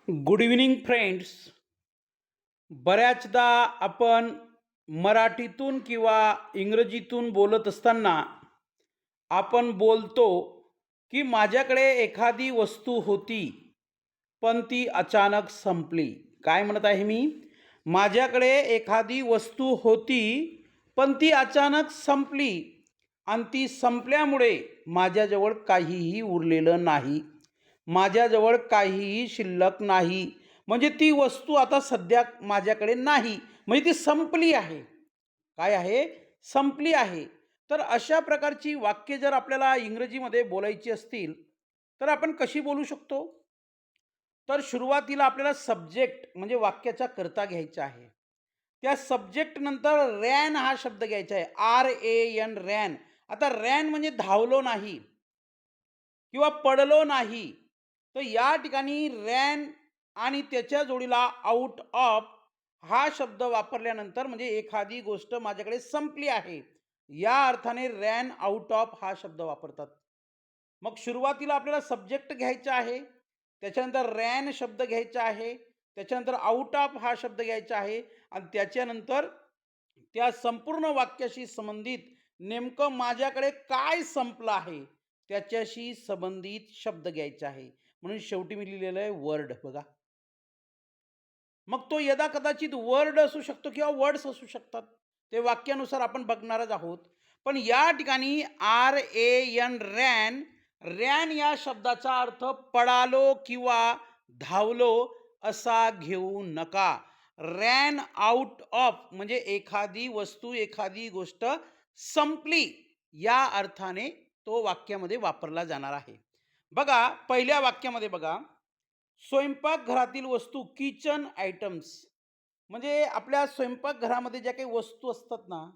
Good evening friends. बऱ्याचदा आपण मराठीतून किंवा इंग्रजीतून बोलत असताना आपण बोलतो की माझ्याकडे एखादी वस्तू होती पण ती अचानक संपली. काय म्हणत आहे मी? माझ्याकडे एखादी वस्तू होती पण ती अचानक संपली आणि ती संपल्यामुळे माझ्याजवळ काहीही उरलेलं नाही. माझ्याजवळ काहीही शिल्लक नाही. म्हणजे ती वस्तू आता सध्या माझ्याकडे नाही. म्हणजे ती संपली आहे. काय आहे? संपली आहे. तर अशा प्रकारची वाक्य जर आपल्याला इंग्रजीमध्ये बोलायची असतील, तर आपण कशी बोलू शकतो? तर सुरुवातीला आपल्याला सब्जेक्ट म्हणजे वाक्याचा कर्ता घ्यायचा आहे. त्या सब्जेक्ट नंतर रॅन हा शब्द घ्यायचा आहे. RAN ran. आता रॅन म्हणजे धावलो नाही किंवा पडलो नाही. तर या ठिकाणी रॅन आणि त्याच्या जोडीला आउट ऑफ हा शब्द वापरल्यानंतर म्हणजे एखादी गोष्ट माझ्याकडे संपली आहे. या अर्थाने रॅन आउट ऑफ हा शब्द वापरतात. मग सुरुवातीला आपल्याला सब्जेक्ट घ्यायचा आहे. त्याच्यानंतर रॅन शब्द घ्यायचा आहे. त्याच्यानंतर आउट ऑफ हा शब्द घ्यायचा आहे आणि त्याच्यानंतर त्या संपूर्ण वाक्याशी संबंधित नेमकं माझ्याकडे काय संपलं आहे, त्याच्याशी संबंधित शब्द घ्यायचा आहे. म्हणून शेवटी मी लिहिलेलं आहे वर्ड बघा. मग तो यदाकदाचित वर्ड असू शकतो किंवा वर्ड्स असू शकतात. ते वाक्यानुसार आपण बघणारच आहोत. पण या ठिकाणी RAN रॅन, रॅन या शब्दाचा अर्थ पळालो किंवा धावलो असा घेऊ नका. रॅन आउट ऑफ म्हणजे एखादी वस्तू, एखादी गोष्ट संपली या अर्थाने तो वाक्यामध्ये वापरला जाणार आहे. बघा पहिल्या वाक्यामध्ये बघा, स्वयंपाकघरातील वस्तू किचन आयटम्स म्हणजे आपल्या स्वयंपाकघरामध्ये ज्या काही वस्तू असतात ना,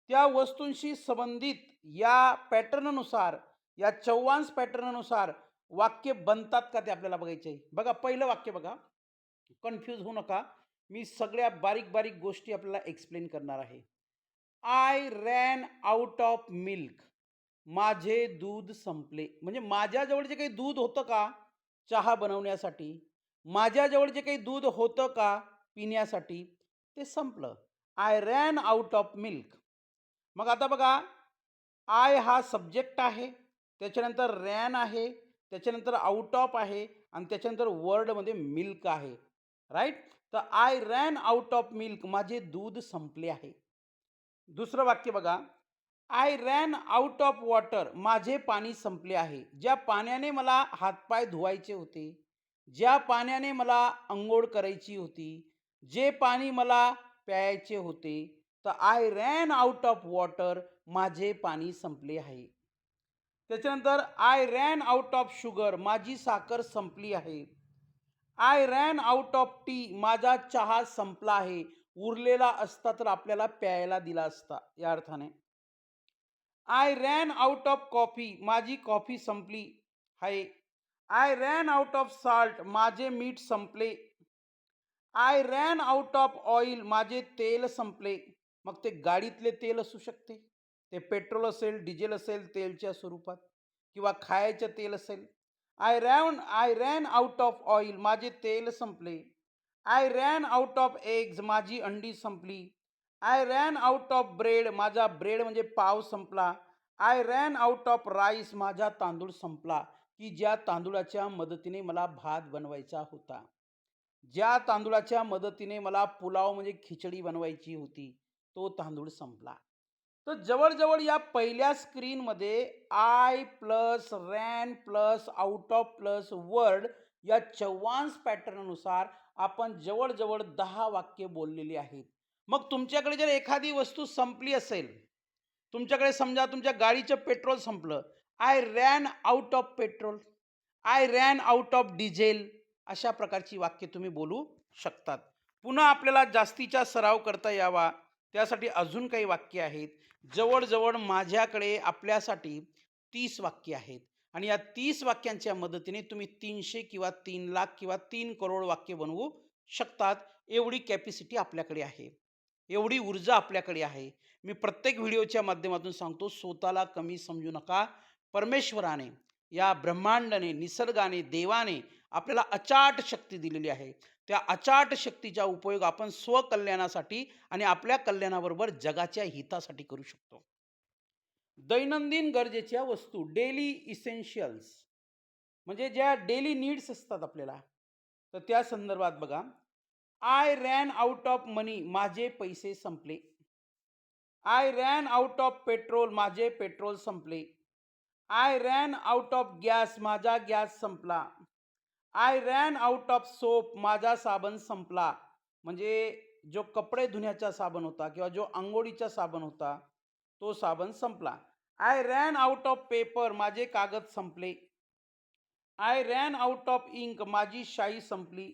त्या वस्तूंशी संबंधित या पॅटर्ननुसार, या चौवांश पॅटर्ननुसार वाक्य बनतात का ते आपल्याला बघायचे आहे. बघा पहिलं वाक्य बघा, कन्फ्यूज होऊ नका. मी सगळ्या बारीक-बारीक गोष्टी आपल्याला एक्सप्लेन करणार आहे. I ran out of milk. माझे दूध संपले. म्हणजे माझ्याजवळ जे काही दूध होतं का चहा बनवण्यासाठी, माझ्याजवळ जे काही दूध होतं का पिण्यासाठी, ते संपलं. I ran out of milk. मग आता बघा, आय हा सब्जेक्ट आहे, त्याच्यानंतर रॅन आहे, त्याच्यानंतर आउट ऑफ आहे आणि त्याच्यानंतर वर्डमध्ये मिल्क आहे. राईट? तर I ran out of milk. माझे दूध संपले आहे. दुसरं वाक्य बघा, I ran out of water. माझे पाणी संपले आहे. ज्या पाण्याने मला हातपाय धुवायचे होते, ज्या पाण्याने मला अंघोळ करायची होती, जे पाणी मला प्यायचे होते, तर I ran out of water. माझे पाणी संपले आहे. त्याच्यानंतर I ran out of sugar. माझी साखर संपली आहे. I ran out of T. माझा चहा संपला आहे. उरलेला असता तर आपल्याला प्यायला दिला असता या अर्थाने. I ran out of coffee. माझी कॉफी संपली आहे. I ran out of salt. माझे मीठ संपले. I ran out of oil. माझे तेल संपले. मग ते गाडीतले तेल असू शकते, ते पेट्रोल असेल, डिझेल असेल तेलच्या स्वरूपात किंवा खायचं तेल असेल. I ran out of oil. माझे तेल संपले. I ran out of eggs. माझी अंडी संपली. I ran out of bread. माझा ब्रेड म्हणजे पाव संपला. I ran out of rice. माझा तांदूळ संपला, की ज्या तांदूळाच्या मदतीने मला भात बनवायचा होता, ज्या तांदूळाच्या मदतीने मला पुलाव म्हणजे खिचडी बनवायची होती, तो तांदूळ संपला. तर जवळ-जवळ या पहिल्या स्क्रीनमध्ये I plus ran plus out of plus word या चौवांश पॅटर्ननुसार आपण जवळ-जवळ 10 वाक्य बोललेली आहेत. मग तुमच्याकडे जर एखादी वस्तू संपली असेल, तुमच्याकडे समजा तुमच्या गाडीचं पेट्रोल संपलं. I ran out of petrol. I ran out of diesel. अशा प्रकारची वाक्य तुम्ही बोलू शकतात. पुन्हा आपल्याला जास्तीचा सराव करता यावा त्यासाठी अजून काही वाक्य आहेत. जवळ माझ्याकडे आपल्यासाठी 30 वाक्य आहेत आणि या 30 वाक्यांच्या मदतीने तुम्ही 300 किंवा 3,00,000 किंवा 3 करोड वाक्य बनवू शकतात. एवढी कॅपॅसिटी आपल्याकडे आहे. एवढी ऊर्जा आपल्याकडे आहे. मी प्रत्येक व्हिडिओच्या माध्यमातून सांगतो, स्वतःला कमी समजू नका. परमेश्वराने या ब्रह्मांडाने, निसर्गाने, देवाने आपल्याला अचाट शक्ती दिलेली आहे. त्या अचाट शक्तीचा उपयोग आपण स्वकल्याणासाठी आणि आपल्या कल्याणाबरोबर जगाच्या हितासाठी करू शकतो. दैनंदिन गरजेच्या वस्तू, डेली इसेन्शियल्स, म्हणजे ज्या डेली नीड्स असतात आपल्याला, तर त्या संदर्भात बघा, आय रॅन आउट ऑफ मनी, माझे पैसे संपले. I ran out of petrol, माझे पेट्रोल संपले. I ran out of gas, माझा गॅस संपला. I ran out of soap, माझा साबण संपला. म्हणजे जो कपडे धुण्याचा साबण होता किंवा जो अंघोळीचा साबण होता, तो साबण संपला. I ran out of paper, माझे कागद संपले. I ran out of ink, माझी शाई संपली.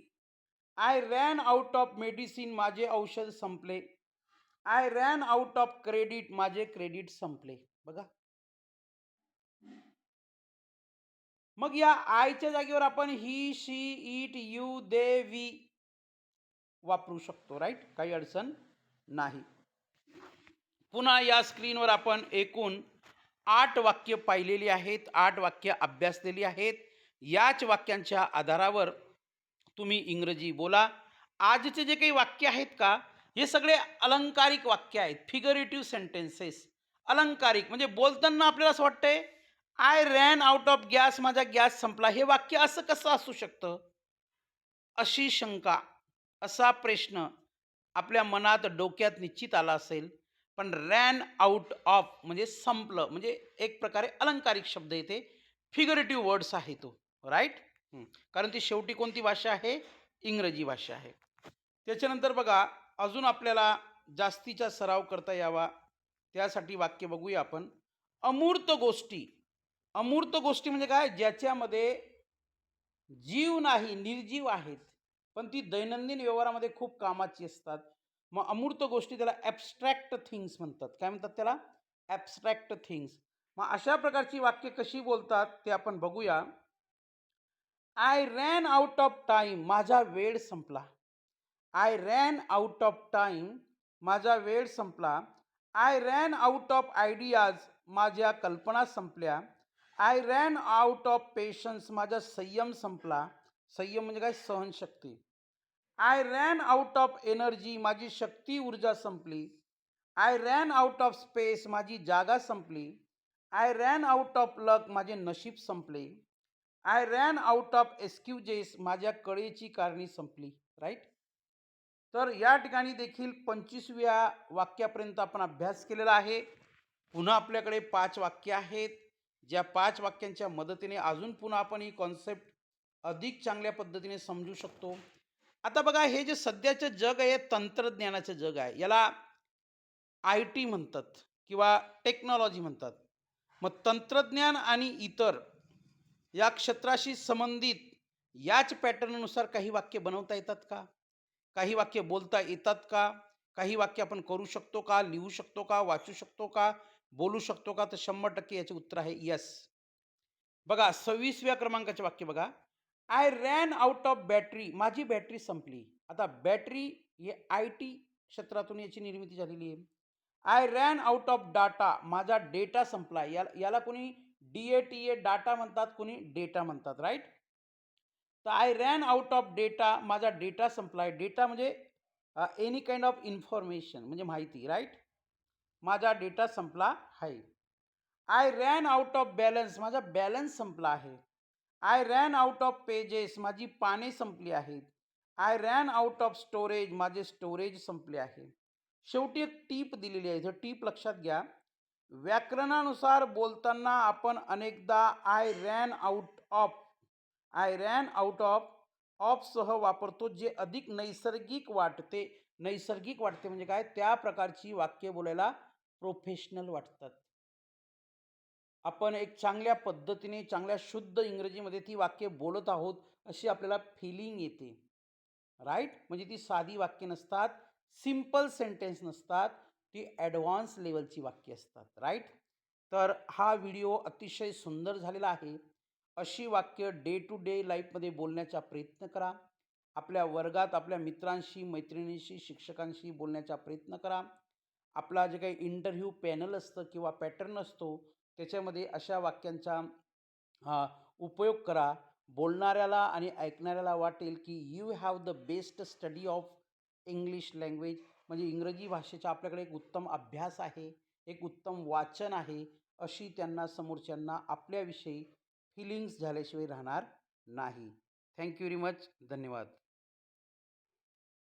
I ran out of medicine, माझे औषध संपले. I ran out of credit, माझे क्रेडिट संपले. बघा. मग या आयच्या जागेवर आपण he, she, it, you, they, we वापरू शकतो. राईट, काही अडचण नाही. पुन्हा या स्क्रीनवर आपण एकूण 8 वाक्य पाहिलेली आहेत, 8 वाक्य अभ्यासलेली आहेत. याच वाक्यांच्या आधारावर तुम्ही इंग्रजी बोला. आजचे जे काही वाक्य आहेत का, हे सगळे अलंकारिक वाक्य आहेत, फिगरेटिव्ह सेंटेन्सेस. अलंकारिक म्हणजे बोलताना आपल्याला असं वाटतंय, I ran out of gas, माझा गॅस संपला. हे वाक्य असं कसं असू शकतं? अशी शंका, असा प्रश्न आपल्या मनात, डोक्यात निश्चित आला असेल. पण रॅन आउट ऑफ म्हणजे संपलं, म्हणजे एक प्रकारे अलंकारिक शब्द येते, फिगरेटिव्ह वर्ड्स आहे तो. राईट. कारण ती शेवटी कोणती भाषा आहे? इंग्रजी भाषा आहे. त्याच्यानंतर बघा, अजून आपल्याला जास्तीचा सराव करता यावा त्यासाठी वाक्य बघूया आपण. अमूर्त गोष्टी. अमूर्त गोष्टी म्हणजे काय? ज्याच्यामध्ये जीव नाही, निर्जीव आहेत, पण ती दैनंदिन व्यवहारामध्ये खूप कामाची असतात. मग अमूर्त गोष्टी त्याला ॲब्स्ट्रॅक्ट थिंग्स म्हणतात. काय म्हणतात त्याला? Abstract things. मग अशा प्रकारची वाक्य कशी बोलतात ते आपण बघूया. I ran out of time, माझा वेळ संपला. I ran out of time, माझा वेळ संपला. I ran out of ideas, माझ्या कल्पना संपल्या. I ran out of patience, माझा संयम संपला. संयम म्हणजे काय? सहनशक्ती. I ran out of energy, माझी शक्ती, ऊर्जा संपली. I ran out of space, माझी जागा संपली. आय रॅन आउट ऑफ लक, माझे नशीब संपले. I ran out of excuses, माझ्या कळेची कारणे संपली. राईट. तर या ठिकाणी देखील 25व्या वाक्यापर्यंत आपण अभ्यास केलेला आहे. पुन्हा आपल्याकडे 5 वाक्य आहेत. ज्या 5 वाक्यांच्या मदतीने अजून पुन्हा आपण ही कॉन्सेप्ट अधिक चांगल्या पद्धतीने समजू शकतो. आता बघा, हे जे सध्याचं जग आहे, तंत्रज्ञानाचं जग आहे. याला IT म्हणतात किंवा टेक्नॉलॉजी म्हणतात. मग तंत्रज्ञान आणि इतर या क्षेत्राशी संबंधित याच पॅटर्ननुसार काही वाक्य बनवता येतात का? काही वाक्य बोलता येतात का? काही वाक्य आपण करू शकतो का? लिहू शकतो का? वाचू शकतो का? बोलू शकतो का? तर 100% याचे उत्तर आहे येस. बघा, 26व्या क्रमांकाचे वाक्य बघा. I ran out of battery, माझी बॅटरी संपली. आता बॅटरी हे IT क्षेत्रातून याची निर्मिती झालेली आहे. I ran out of data, माझा डेटा संपला. याला याला कोणी DATA डाटा म्हणतात, कोणी डेटा म्हणतात. राईट. तर I ran out of data, माझा डेटा संपलाय. डेटा म्हणजे एनी काइंड ऑफ इन्फॉर्मेशन म्हणजे माहिती. राईट. माझा डेटा संपला आहे. I ran out of balance, माझा बॅलन्स संपला आहे. I ran out of pages, माझी पाने संपली आहेत. I ran out of storage, माझे स्टोरेज संपले आहे. शेवटी एक टीप दिलेली आहे. टीप लक्षात घ्या. व्याकरणानुसार बोलताना आपण अनेकदा आय रॅन आउट ऑफ सह वापरतो, जे अधिक नैसर्गिक वाटते. नैसर्गिक वाटते म्हणजे काय? त्या प्रकारची वाक्य बोलायला प्रोफेशनल वाटतात. आपण एक चांगल्या पद्धतीने, चांगल्या शुद्ध इंग्रजीमध्ये ती वाक्य बोलत आहोत अशी आपल्याला फिलिंग येते. राईट. म्हणजे ती साधी वाक्य नसतात, सिंपल सेंटेन्स नसतात, ती ॲडव्हान्स लेवलची वाक्य असतात. राईट. तर हा व्हिडिओ अतिशय सुंदर झालेला आहे. अशी वाक्य डे टू डे लाईफमध्ये बोलण्याचा प्रयत्न करा. आपल्या वर्गात आपल्या मित्रांशी, मैत्रिणींशी, शिक्षकांशी बोलण्याचा प्रयत्न करा. आपला जे काही इंटरव्ह्यू पॅनल असतं किंवा पॅटर्न असतो, त्याच्यामध्ये अशा वाक्यांचा उपयोग करा. बोलणाऱ्याला आणि ऐकणाऱ्याला वाटेल की you have the best study of English language, म्हणजे इंग्रजी भाषेचा आपल्याकडे एक उत्तम अभ्यास आहे, एक उत्तम वाचन आहे, अशी त्यांना समोरच्यांना आपल्याविषयी फीलिंग्स झाल्याशिवाय राहणार नाही. Thank you very much. धन्यवाद.